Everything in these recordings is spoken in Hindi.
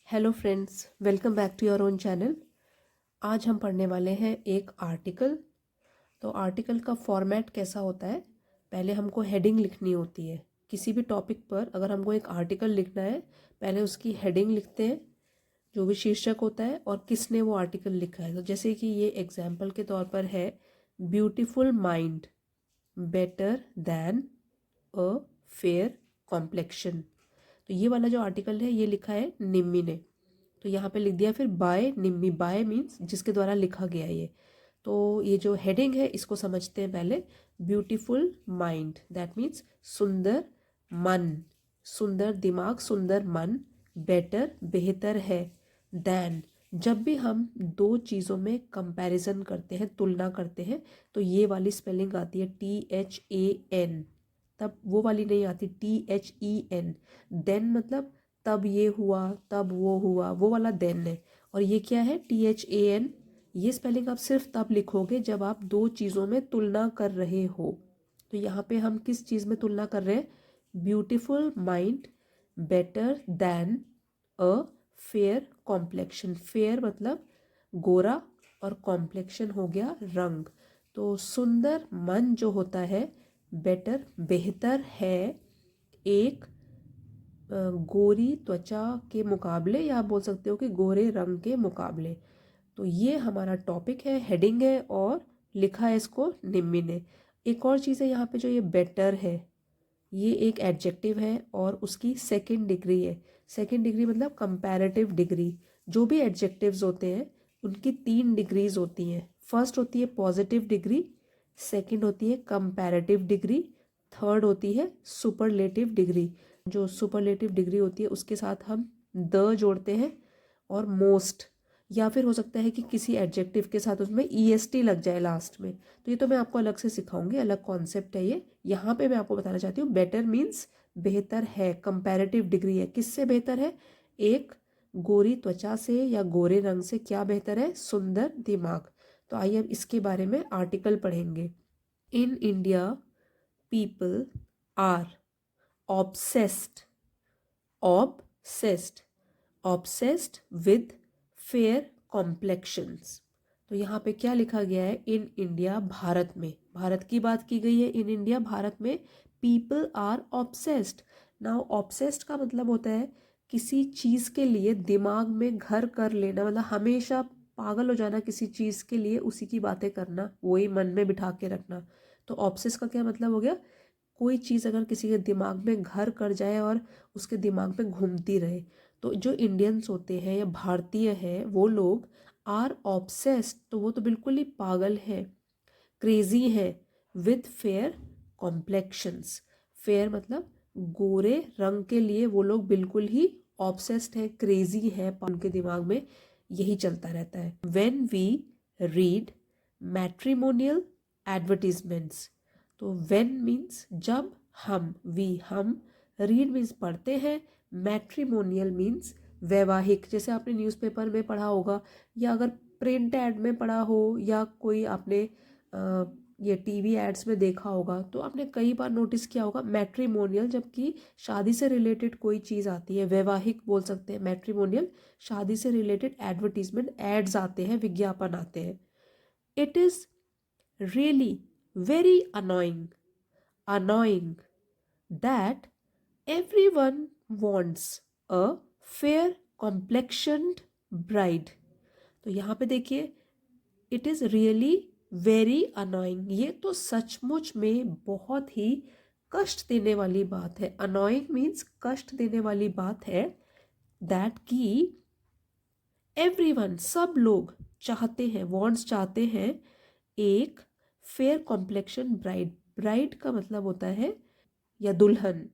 Hello friends, welcome back to your own channel. आज हम पढ़ने वाले हैं एक आर्टिकल। तो आर्टिकल का फॉर्मेट कैसा होता है, पहले हमको हेडिंग लिखनी होती है। किसी भी टॉपिक पर अगर हमको एक आर्टिकल लिखना है, पहले उसकी हेडिंग लिखते हैं, जो भी शीर्षक होता है और किसने वो आर्टिकल लिखा है। तो जैसे कि ये एग्जाम्पल के तौर पर है, ब्यूटीफुल माइंड बेटर दैन अ फेयर कॉम्प्लेक्शन। तो ये वाला जो आर्टिकल है ये लिखा है निम्मी ने। तो यहाँ पे लिख दिया फिर बाय निम्मी। बाय मीन्स जिसके द्वारा लिखा गया ये। तो ये जो हेडिंग है इसको समझते हैं पहले। ब्यूटीफुल माइंड दैट मीन्स सुंदर मन, सुंदर दिमाग, सुंदर मन। बेटर बेहतर है। दैन जब भी हम दो चीज़ों में कंपैरिजन करते हैं, तुलना करते हैं, तो ये वाली स्पेलिंग आती है THAN। तब वो वाली नहीं आती THEN। देन मतलब तब ये हुआ, तब वो हुआ, वो वाला देन है। और ये क्या है THAN। ये स्पेलिंग आप सिर्फ तब लिखोगे जब आप दो चीज़ों में तुलना कर रहे हो। तो यहाँ पे हम किस चीज़ में तुलना कर रहे हैं? ब्यूटीफुल माइंड बेटर दैन अ फेयर कॉम्प्लेक्शन। फेयर मतलब गोरा और कॉम्प्लेक्शन हो गया रंग। तो सुंदर मन जो होता है, बेटर बेहतर है एक गोरी त्वचा के मुकाबले, या आप बोल सकते हो कि गोरे रंग के मुकाबले। तो ये हमारा टॉपिक है, हेडिंग है, और लिखा है इसको निम्मी ने। एक और चीज़ है यहाँ पे, जो ये बेटर है ये एक एडजेक्टिव है और उसकी सेकंड डिग्री है। सेकंड डिग्री मतलब कंपैरेटिव डिग्री। जो भी एडजेक्टिव्स होते हैं उनकी 3 डिग्रीज होती हैं। फर्स्ट होती है पॉजिटिव डिग्री, सेकंड होती है कंपैरेटिव डिग्री, थर्ड होती है सुपरलेटिव डिग्री। जो सुपरलेटिव डिग्री होती है उसके साथ हम द जोड़ते हैं और मोस्ट, या फिर हो सकता है कि किसी एडजेक्टिव के साथ उसमें EST लग जाए लास्ट में। तो ये तो मैं आपको अलग से सिखाऊंगी, अलग कॉन्सेप्ट है ये। यहाँ पे मैं आपको बताना चाहती हूँ बेटर मीन्स बेहतर है, कंपैरेटिव डिग्री है। किससे बेहतर है? एक गोरी त्वचा से या गोरे रंग से क्या बेहतर है? सुंदर दिमाग। तो आइए अब इसके बारे में आर्टिकल पढ़ेंगे। In India people are obsessed obsessed obsessed with fair complexions. तो यहाँ पे क्या लिखा गया है? इन इंडिया, भारत में, भारत की बात की गई है। इन इंडिया भारत में people are obsessed. Now obsessed का मतलब होता है किसी चीज़ के लिए दिमाग में घर कर लेना, मतलब हमेशा पागल हो जाना किसी चीज़ के लिए, उसी की बातें करना, वही मन में बिठा के रखना। तो ऑब्सेस का क्या मतलब हो गया? कोई चीज़ अगर किसी के दिमाग में घर कर जाए और उसके दिमाग में घूमती रहे। तो जो इंडियंस होते हैं या भारतीय हैं वो लोग आर ऑब्सेस्ड, तो वो तो बिल्कुल ही पागल है, क्रेजी है, विद फेयर कॉम्प्लेक्शंस। फेयर मतलब गोरे रंग के लिए वो लोग बिल्कुल ही ऑब्सेस्ड है, क्रेजी है, उनके दिमाग में यही चलता रहता है। When we read matrimonial advertisements. तो व्हेन मीन्स जब, हम, वी हम, रीड मीन्स पढ़ते हैं, मैट्रिमोनियल मीन्स वैवाहिक। जैसे आपने न्यूज़पेपर में पढ़ा होगा, या अगर प्रिंट एड में पढ़ा हो, या कोई आपने ये टीवी एड्स में देखा होगा, तो आपने कई बार नोटिस किया होगा मैट्रिमोनियल, जबकि शादी से रिलेटेड कोई चीज़ आती है, वैवाहिक बोल सकते हैं मैट्रिमोनियल। शादी से रिलेटेड एडवर्टीजमेंट, एड्स आते हैं, विज्ञापन आते हैं। It is really very annoying that everyone wants a fair complexioned bride। तो यहाँ पे देखिए, it is really very annoying. ये तो सचमुच में बहुत ही कष्ट देने वाली बात है। अनोइंग मीन्स कष्ट देने वाली बात है। दैट कि एवरीवन सब लोग चाहते हैं, वॉन्ट्स चाहते हैं, एक फेयर कॉम्प्लेक्शन ब्राइड। ब्राइड का मतलब होता है या दुल्हन,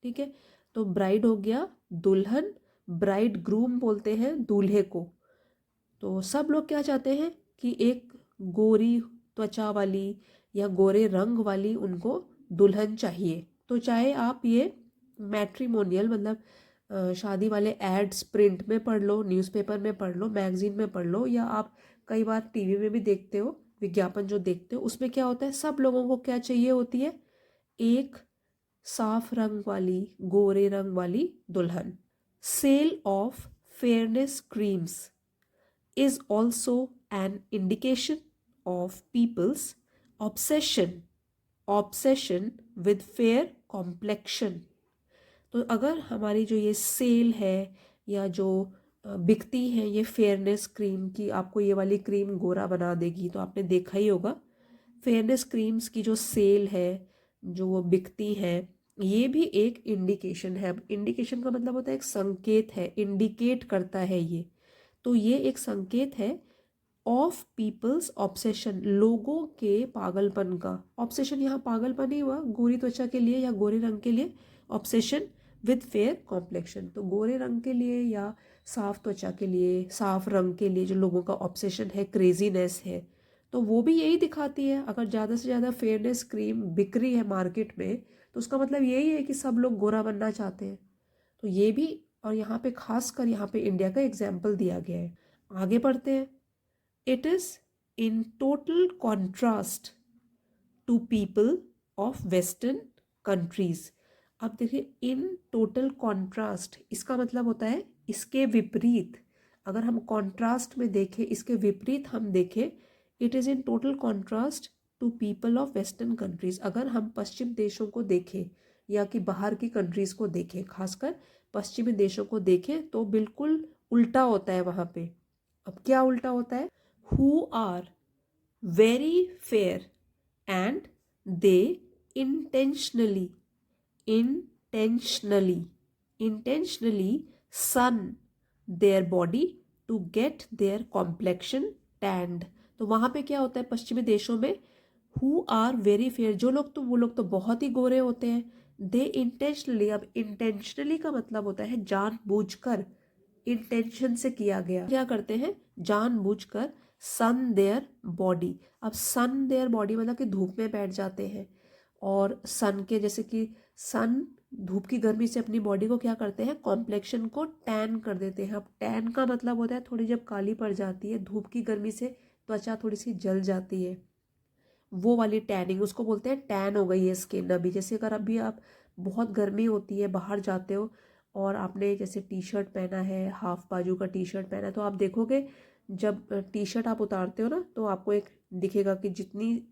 ठीक है। तो ब्राइड हो गया दुल्हन, ब्राइड ग्रूम बोलते हैं दूल्हे को। तो सब लोग क्या चाहते हैं कि एक गोरी त्वचा वाली या गोरे रंग वाली उनको दुल्हन चाहिए। तो चाहे आप ये मैट्रिमोनियल मतलब शादी वाले एड्स प्रिंट में पढ़ लो, न्यूज़पेपर में पढ़ लो, मैगजीन में पढ़ लो, या आप कई बार टीवी में भी देखते हो, विज्ञापन जो देखते हो उसमें क्या होता है, सब लोगों को क्या चाहिए होती है? एक साफ रंग वाली, गोरे रंग वाली दुल्हन। Sale of fairness creams is also an indication of people's obsession with fair complexion. तो अगर हमारी जो ये सेल है या जो बिकती है ये फेयरनेस क्रीम की, आपको ये वाली क्रीम गोरा बना देगी, तो आपने देखा ही होगा फेयरनेस क्रीम्स की जो सेल है, जो वो बिकती है, ये भी एक इंडिकेशन है. अब इंडिकेशन का मतलब होता है एक संकेत है, इंडिकेट करता है ये. तो ये एक संकेत है ऑफ पीपल्स ऑब्सेशन, लोगों के पागलपन का. ऑब्सेशन यहाँ पागलपन ही हुआ, गोरी त्वचा के लिए या गोरे रंग के लिए ऑब्सेशन विद फेयर कॉम्प्लेक्शन. तो गोरे रंग के लिए या साफ त्वचा के लिए, साफ रंग के लिए जो लोगों का ऑब्सेशन है, क्रेजीनेस है, तो वो भी यही दिखाती है. अगर ज़्यादा से ज़्यादा फेयरनेस क्रीम बिक रही है मार्केट में, तो उसका मतलब यही है कि सब लोग गोरा बनना चाहते हैं. तो ये भी, और यहाँ पे खासकर यहाँ पे इंडिया का एग्जाम्पल दिया गया है. आगे बढ़ते हैं. It is in total contrast to people of western countries. अब देखिए, इन टोटल कॉन्ट्रास्ट, इसका मतलब होता है इसके विपरीत. अगर हम कॉन्ट्रास्ट में देखें, इसके विपरीत हम देखें, it is in total contrast to people of western countries. अगर हम पश्चिम देशों को देखें या कि बाहर की कंट्रीज़ को देखें, खासकर पश्चिमी देशों को देखें, तो बिल्कुल उल्टा होता है वहाँ पे. अब क्या उल्टा होता है? Who are very fair and they intentionally sun their body to get their complexion tanned. तो वहाँ पे क्या होता है पश्चिमी देशों में? हु आर वेरी फेयर, जो लोग, तो वो लोग तो बहुत ही गोरे होते हैं. दे इंटेंशनली, अब इंटेंशनली का मतलब होता है जानबूझकर, इंटेंशन से किया गया. क्या करते हैं? जानबूझकर सन देयर बॉडी. अब सन देयर बॉडी मतलब कि धूप में बैठ जाते हैं, और सन के, जैसे कि सन धूप की गर्मी से अपनी बॉडी को क्या करते हैं? कॉम्प्लेक्शन को टैन कर देते हैं. अब टैन का मतलब होता है थोड़ी जब काली पड़ जाती है, धूप की गर्मी से त्वचा थोड़ी सी जल जाती है, वो वाली टैनिंग, उसको बोलते हैं टैन हो गई है स्किन. अभी जैसे अगर अभी आप बहुत गर्मी होती है, बाहर जाते हो और आपने जैसे टी शर्ट पहना है, हाफ बाजू का टी शर्ट पहना है, तो आप देखोगे जब टी शर्ट आप उतारते हो ना, तो आपको एक दिखेगा कि जितनी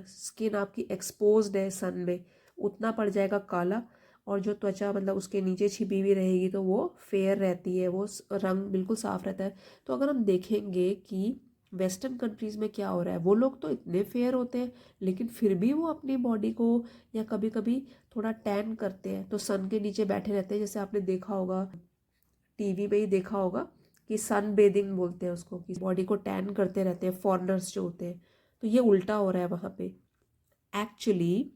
स्किन आपकी एक्सपोज्ड है सन में, उतना पड़ जाएगा काला, और जो त्वचा मतलब उसके नीचे छिपी हुई रहेगी तो वो फेयर रहती है, वो रंग बिल्कुल साफ रहता है. तो अगर हम देखेंगे कि वेस्टर्न कंट्रीज़ में क्या हो रहा है, वो लोग तो इतने फेयर होते हैं, लेकिन फिर भी वो अपनी बॉडी को या कभी कभी थोड़ा टैन करते हैं, तो सन के नीचे बैठे रहते हैं. जैसे आपने देखा होगा, टीवी में ही देखा होगा कि सन बेदिंग बोलते हैं उसको, कि बॉडी को टैन करते रहते हैं फॉरेनर्स जो होते हैं. तो ये उल्टा हो रहा है वहाँ पे. Actually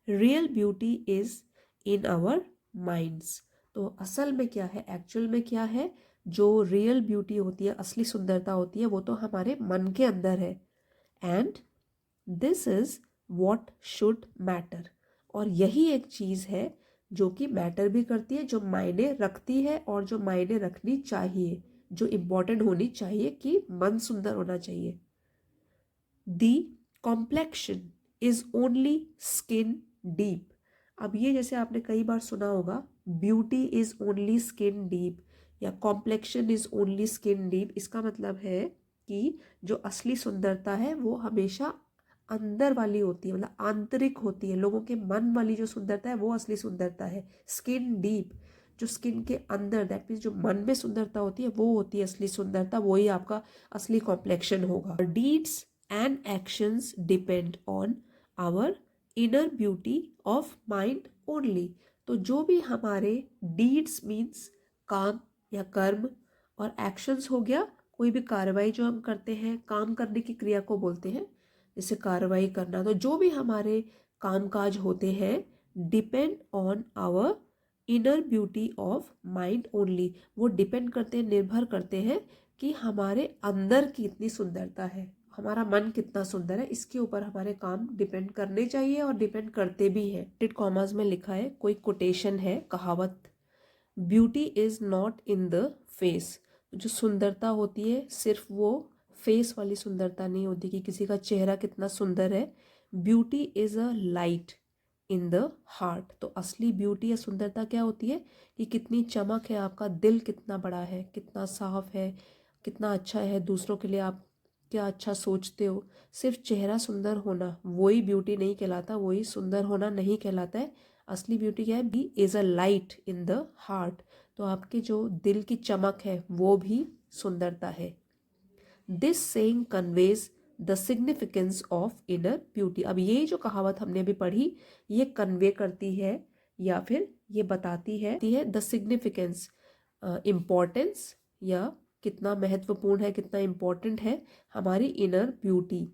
real beauty is in our minds. तो असल में क्या है, एक्चुअल में क्या है, जो रियल ब्यूटी होती है, असली सुंदरता होती है, वो तो हमारे मन के अंदर है. And this is what should matter. और यही एक चीज़ है जो कि मैटर भी करती है, जो मायने रखती है और जो मायने रखनी चाहिए, जो इम्पोर्टेंट होनी चाहिए, कि मन सुंदर होना चाहिए. The complexion is only skin deep. अब ये जैसे आपने कई बार सुना होगा, beauty is only skin deep या complexion is only skin deep. इसका मतलब है कि जो असली सुंदरता है वो हमेशा अंदर वाली होती है, मतलब आंतरिक होती है. लोगों के मन वाली जो सुंदरता है वो असली सुंदरता है. स्किन डीप, जो स्किन के अंदर, दैट मीन्स जो मन में सुंदरता होती है, वो होती है असली सुंदरता, वही आपका असली कॉम्प्लेक्शन होगा. Deeds and actions depend on our inner beauty of mind only. तो जो भी हमारे डीड्स मीन्स काम या कर्म, और एक्शंस हो गया कोई भी कार्रवाई जो हम करते हैं, काम करने की क्रिया को बोलते हैं, जैसे कार्रवाई करना. तो जो भी हमारे कामकाज होते हैं, depend on our inner beauty of mind only. वो डिपेंड करते हैं, निर्भर करते हैं कि हमारे अंदर की इतनी सुंदरता है, हमारा मन कितना सुंदर है, इसके ऊपर हमारे काम डिपेंड करने चाहिए और डिपेंड करते भी हैं. टिट कॉमर्स में लिखा है, कोई कोटेशन है, कहावत, beauty is not in the face. जो सुंदरता होती है सिर्फ वो फेस वाली सुंदरता नहीं होती कि किसी का चेहरा कितना सुंदर है. Beauty is a light in the heart. तो असली ब्यूटी या सुंदरता क्या होती है कि कितनी चमक है, आपका दिल कितना बड़ा है, कितना साफ है, कितना अच्छा है, दूसरों के लिए आप क्या अच्छा सोचते हो। सिर्फ चेहरा सुंदर होना वही ब्यूटी नहीं कहलाता, वही सुंदर होना नहीं कहलाता है। असली ब्यूटी क्या है, B is a light in the heart. तो आपके जो दिल की चमक है वो भी सुंदरता है। This saying conveys the significance of inner beauty. अब ये जो कहावत हमने अभी पढ़ी ये कन्वे करती है या फिर ये बताती है द सिग्निफिकेंस, इम्पोर्टेंस या कितना महत्वपूर्ण है, कितना इम्पोर्टेंट है हमारी इनर ब्यूटी,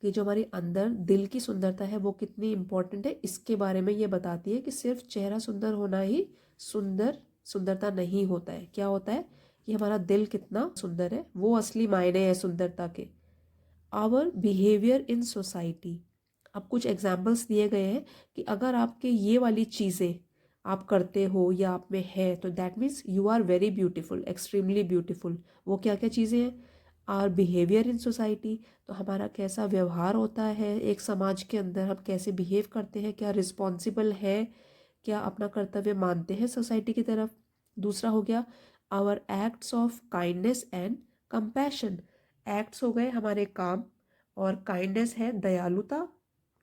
कि जो हमारी अंदर दिल की सुंदरता है वो कितनी इम्पोर्टेंट है। इसके बारे में ये बताती है कि सिर्फ चेहरा सुंदर होना ही सुंदरता नहीं होता है। क्या होता है कि हमारा दिल कितना सुंदर है, वो असली मायने हैं सुंदरता के। Our behaviour in society. अब कुछ एग्जाम्पल्स दिए गए हैं कि अगर आपके ये वाली चीज़ें आप करते हो या आप में है तो that means you are very beautiful, extremely beautiful. वो क्या क्या चीज़ें हैं? आवर बिहेवियर इन सोसाइटी, तो हमारा कैसा व्यवहार होता है एक समाज के अंदर, हम कैसे बिहेव करते हैं, क्या रिस्पॉन्सिबल है, क्या अपना कर्तव्य मानते हैं सोसाइटी की तरफ। दूसरा हो गया our acts of kindness and compassion. Acts हो गए हमारे काम, और काइंडनेस है दयालुता,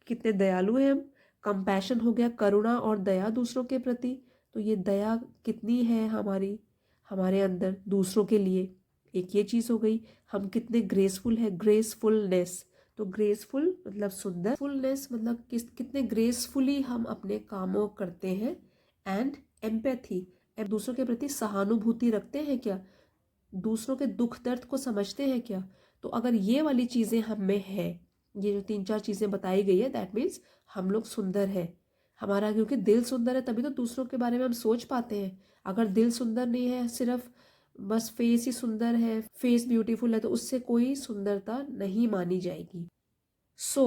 कितने दयालु हैं हम। कंपैशन हो गया करुणा और दया दूसरों के प्रति, तो ये दया कितनी है हमारे अंदर दूसरों के लिए। एक ये चीज़ हो गई। हम कितने ग्रेसफुल है, ग्रेसफुलनेस, तो ग्रेसफुल मतलब सुंदर, फुलनेस मतलब कितने ग्रेसफुली हम अपने कामों करते हैं। एंड एम्पैथी, दूसरों के प्रति सहानुभूति रखते हैं क्या, दूसरों के दुख दर्द को समझते हैं क्या। तो अगर ये वाली चीज़ें हम में है, ये जो 3-4 चीज़ें बताई गई है, दैट मीन्स हम लोग सुंदर है। हमारा क्योंकि दिल सुंदर है तभी तो दूसरों के बारे में हम सोच पाते हैं। अगर दिल सुंदर नहीं है, सिर्फ बस फेस ही सुंदर है, फेस ब्यूटीफुल है, तो उससे कोई सुंदरता नहीं मानी जाएगी। So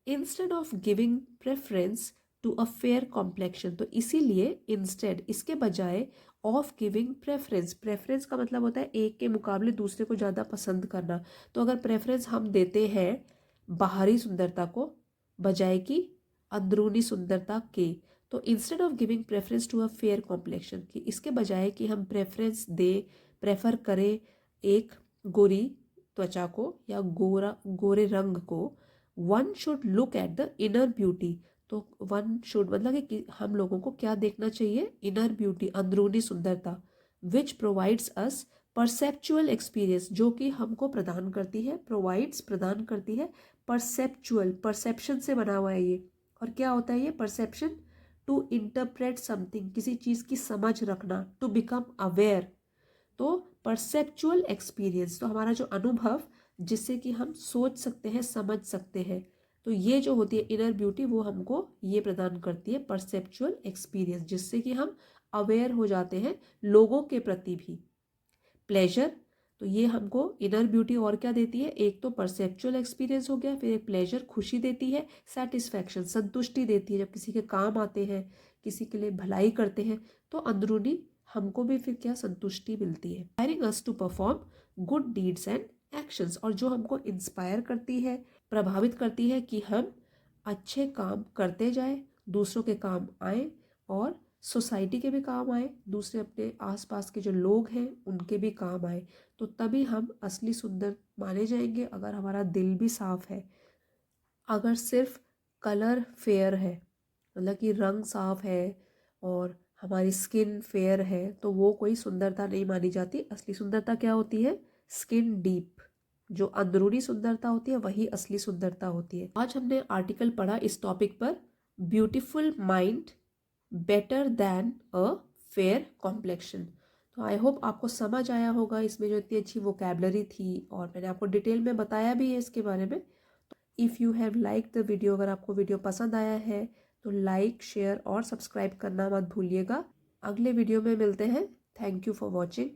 instead of giving preference to a fair complexion, तो इसीलिए इंस्टेड इसके बजाय ऑफ गिविंग प्रेफरेंस, प्रेफरेंस का मतलब होता है एक के मुकाबले दूसरे को ज़्यादा पसंद करना। तो अगर प्रेफरेंस हम देते हैं बाहरी सुंदरता को बजाय कि अंदरूनी सुंदरता के, तो instead of giving preference to a fair complexion, कि इसके बजाय कि हम प्रेफरेंस दें, प्रेफर करें एक गोरी त्वचा को या गोरे रंग को, one should look at the inner beauty. तो वन शुड मतलब कि हम लोगों को क्या देखना चाहिए, इनर ब्यूटी, अंदरूनी सुंदरता, which provides us perceptual experience, जो कि हमको प्रदान करती है, प्रोवाइड्स प्रदान करती है, परसेप्चुअल परसेप्शन से बना हुआ है ये। और क्या होता है ये परसेप्शन, टू इंटरप्रेट समथिंग, किसी चीज़ की समझ रखना, टू बिकम अवेयर। तो परसेप्चुअल एक्सपीरियंस, तो हमारा जो अनुभव जिससे कि हम सोच सकते हैं, समझ सकते हैं, तो ये जो होती है इनर ब्यूटी वो हमको ये प्रदान करती है परसेप्चुअल एक्सपीरियंस, जिससे कि हम अवेयर हो जाते हैं लोगों के प्रति भी। प्लेजर, तो ये हमको इनर ब्यूटी और क्या देती है, एक तो परसेप्चुअल एक्सपीरियंस हो गया, फिर एक प्लेजर खुशी देती है, सेटिस्फैक्शन संतुष्टि देती है, जब किसी के काम आते हैं, किसी के लिए भलाई करते हैं, तो अंदरूनी हमको भी फिर क्या संतुष्टि मिलती है। Inspiring us to perform good deeds and actions, और जो हमको इंस्पायर करती है, प्रभावित करती है कि हम अच्छे काम करते जाए, दूसरों के काम आए और सोसाइटी के भी काम आए, दूसरे अपने आसपास के जो लोग हैं उनके भी काम आए, तो तभी हम असली सुंदर माने जाएंगे। अगर हमारा दिल भी साफ है, अगर सिर्फ कलर फेयर है, मतलब कि रंग साफ है और हमारी स्किन फेयर है, तो वो कोई सुंदरता नहीं मानी जाती। असली सुंदरता क्या होती है, स्किन डीप, जो अंदरूनी सुंदरता होती है वही असली सुंदरता होती है। आज हमने आर्टिकल पढ़ा इस टॉपिक पर, ब्यूटीफुल माइंड बेटर दैन अ फेयर कॉम्प्लेक्शन। तो आई होप आपको समझ आया होगा, इसमें जो इतनी अच्छी वोकैबलरी थी और मैंने आपको डिटेल में बताया भी है इसके बारे में। If you have like the video, अगर आपको वीडियो पसंद आया है तो लाइक, शेयर और सब्सक्राइब करना मत भूलिएगा। अगले वीडियो में मिलते हैं। Thank you for watching.